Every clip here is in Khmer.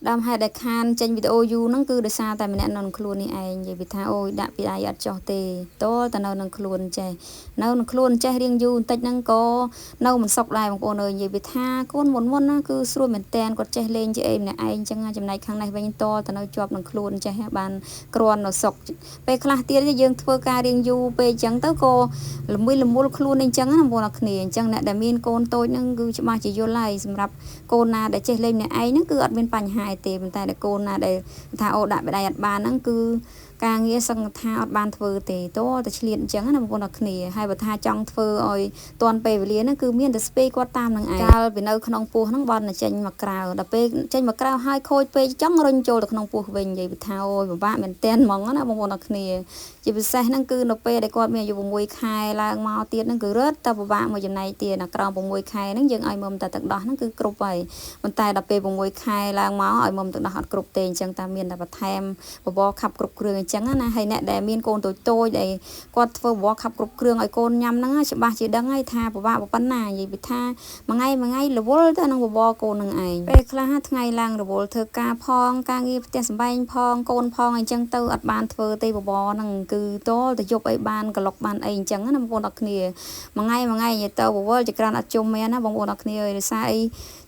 đam hai đại khan tranh video you nó cứ được xa tại mình đã nôn khuôn này anh vậy vì thà ôi đã bị ai cho tê to ta nôn khuôn chạy nôn khuôn chạy riêng you tách năng có nâu mình sọc lại một con ơi vậy vì thà con muốn nó cứ xua mình ten còn chạy lên chị em này anh chẳng chấm này khang này bên to ta nâu chọc nôn khuôn chạy bàn cron nó sọcไปខ្លះទៀតយើងធ្វើការរៀងយូរពេកអញ្ចឹងទៅក៏ល្មួយល្មូលខ្លួនអញ្ចឹងណាបងប្អូនគ្នាអញ្ចឹងអ្នកដែលមានកូនតូចហ្នឹងគឺច្បាស់ជាយល់ហើយសម្រាប់កូនណាដែលចេះលេងម្នាក់ឯងហ្នឹងគឺអត់មានបញ្ហាទេប៉ុន្តែកូនណាដែលថាអូដាក់បដៃអត់បានហ្នឹងគឺការងារសង្ឃថាអត់បានធ្វើទេតោះតែឆ្លៀតអញ្ចឹងណាបងប្អូនគ្នាហើយបើថាចង់ធ្វើឲ្យតាន់ពេលវេលាហ្នឹងគឺមានតែស្ពេគាត់តាមនឹងឯងកាលពីនៅក្នុងពោះហ្នឹងបនចេញមកក្រៅដល់ពេលចេញមកក្រៅហើយខូចពេកចង់រុញចូលទៅក្នុងពោះវិញនិយាយថាអូយពិបាកមែនតែនហ្មងណាបងប្អូនគ្នាជាពិសេសហ្នឹងគឺនៅពេលដែលគាត់មានអាយុ6ខែឡើងមកទៀតហ្នឹងគឺរត់តែពិបាកមួយចំណែកទៀតណាក្រោម6ខែហ្នឹងយើងឲ្យមុំតែទឹកដោះហ្នឹងគឺគ្រប់ហើយប៉ុន្តែដល់ពេល6ខែឡើងមកឲ្យមុំទឹកដោះអត់គ្រប់ទេអញ្ចឹងតែមានតែបន្ថែមបបរខាប់គ្រប់គ្រឿងអញ្ចឹងណាហើយអ្នកដែលមានកូនតូចតូចដែលគាត់ធ្វើបបរខាប់គ្រប់គ្រឿងឲ្យកូនញ៉ាំហ្នឹងច្បាស់ជាដឹងហើយថាពិបាកប៉ុណ្ណានិយាយពីថាមួយថ្ងៃរវល់ទៅនឹងបបរកូននឹងឯងពេលខ្លះថ្ងៃឡើងរវល់ធ្វើការផងការងារផ្ទះសម្បែងផងកូនផងអញ្ចឹងទៅអត់បានធ្វើទេបបរហ្នឹងគឺតលទៅយប់អីបានកន្លុកបានអីអញ្ចឹងណាបងប្អូនអរគ្នាមួយថ្ងៃនិយាយទៅបវល់ចក្រានអត់ជុំមែនណាបងប្អូនអរគ្នាអើយដោយសារអី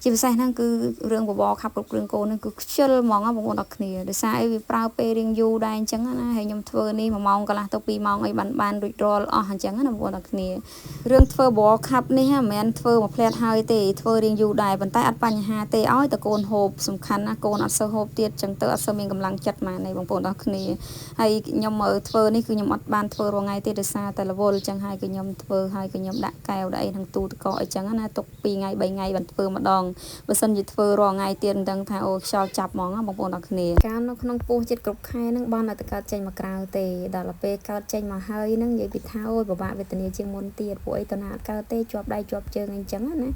ជាពិសេសហ្នឹងគឺរឿងបបរខាប់គ្រប់គ្រឿងកូនហ្នឹងគឺខ្ជិលហ្មងណាបងប្អូនអរគ្នាដោយសារអីវាប្រើពេលរៀងយូរដែរអញ្ចឹងណាហើយខ្ញុំធ្វើនេះ1ម៉ោងកន្លះទៅ2ម៉ោងអីបានរួចរាល់អស់អញ្ចឹងណាបងប្អូនអរគ្នារឿងធ្វើបបរខាប់នេះមិនមែនធ្វើមួយផ្លែតហើយទេធ្វើរៀងយូរដែរប៉ុន្តែអត់បញ្ហាទេឲ្យតែកូនហូបសំខាន់ណាកូនអត់សូវហូបទៀតអញ្ចឹងទៅអត់សូវមានកម្លាំងចិត្តមកនៃបងប្អូនអរគ្នាហើយខ្ញុំធ្វើនេះគឺខ្ញុំអត់បានធ្វើរាល់ថ្ងៃទេដោយសារតែរវល់អញ្ចឹងហើយគឺខ្ញុំធ្វើហើយគឺខ្ញុំដាក់កែវដាក់អីក្នុងទូទឹកកកអីចឹងណាទុក2ថ្ងៃ3ថ្ងៃបានធ្វើម្ដងបើសិនជាធ្វើរាល់ថ្ងៃទៀតមិនដឹងថាអូខ្យល់ចាប់ហ្មងបងប្អូនអរគ្នាកាលនៅក្នុងពោះចិត្តគ្រប់ខែហ្នឹងបានតែកើតចេញមកក្រៅទេដល់ពេលកើតចេញមកហើយហ្នឹងនិយាយពីថាអូយពិបាកវេទនាជាងមុនទៀតពួកអីតណាអត់កើតទេជាប់ដៃជាប់ជើងអីចឹងណា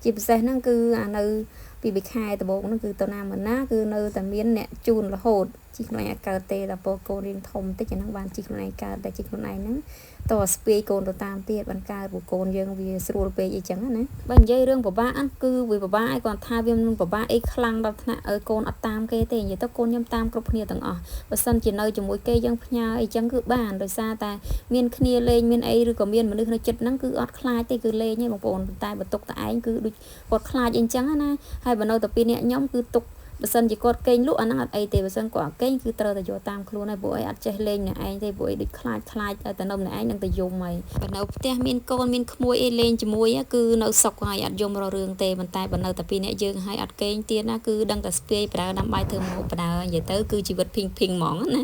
ជាពិសេសហ្នឹងគឺអានៅពីខែដំបូងហ្នឹងគឺតណាមិនណាគឺនៅតែមានអ្នកជូនរហូតជីខ្លួនឯងអត់កើតទេដល់ពោះកូនរៀងធំតិចហ្នឹងបានជីខ្លួនឯងកើតតែជីខ្លួនឯងហ្នឹងតោះស្ពាយកូនទៅតាមទៀតបានកើតពួកកូនយើងវាស្រួលពេកអីចឹងណាបើនិយាយរឿងពិបាកគឺវាពិបាកឯគាត់ថាវាមិនពិបាកអីខ្លាំងដល់ថ្នាក់ឲ្យកូនអត់តាមគេទេនិយាយទៅកូនខ្ញុំតាមគ្រប់គ្នាទាំងអស់បើសិនជានៅជាមួយគេយើងផ្ញើអីចឹងគឺបានដោយសារតែមានគ្នាលេងមានអីឬក៏មានមនុស្សនៅចិត្តហ្នឹងគឺអត់ខ្លាចទេគឺលេងឯងបងប្អូនតែបន្ទុកតែឯងគឺដូចគាត់ខ្លាចអីចឹងណាហើយបើនៅតែពីអ្នកខ្ញុំគឺទុកបើសិនជាគាត់កេងលក់អាហ្នឹងអត់អីទេបើសិនគាត់អត់កេងគឺត្រូវតែយកតាមខ្លួនហើយពួកអីអត់ចេះលេងម្នាក់ឯងទេពួកអីដូចខ្លាចតែនៅម្នាក់ឯងនឹងទៅយំហើយបើនៅផ្ទះមានកូនមានក្មួយអីលេងជាមួយគឺនៅសុកហើយអត់យំរករឿងទេប៉ុន្តែបើនៅតែពីអ្នកយើងហើយអត់កេងទៀតណាគឺដឹងតែស្ពាយប្រើដាំបាយធ្វើម្ហូបប្រើនិយាយទៅគឺជីវិតភីងហ្មងណា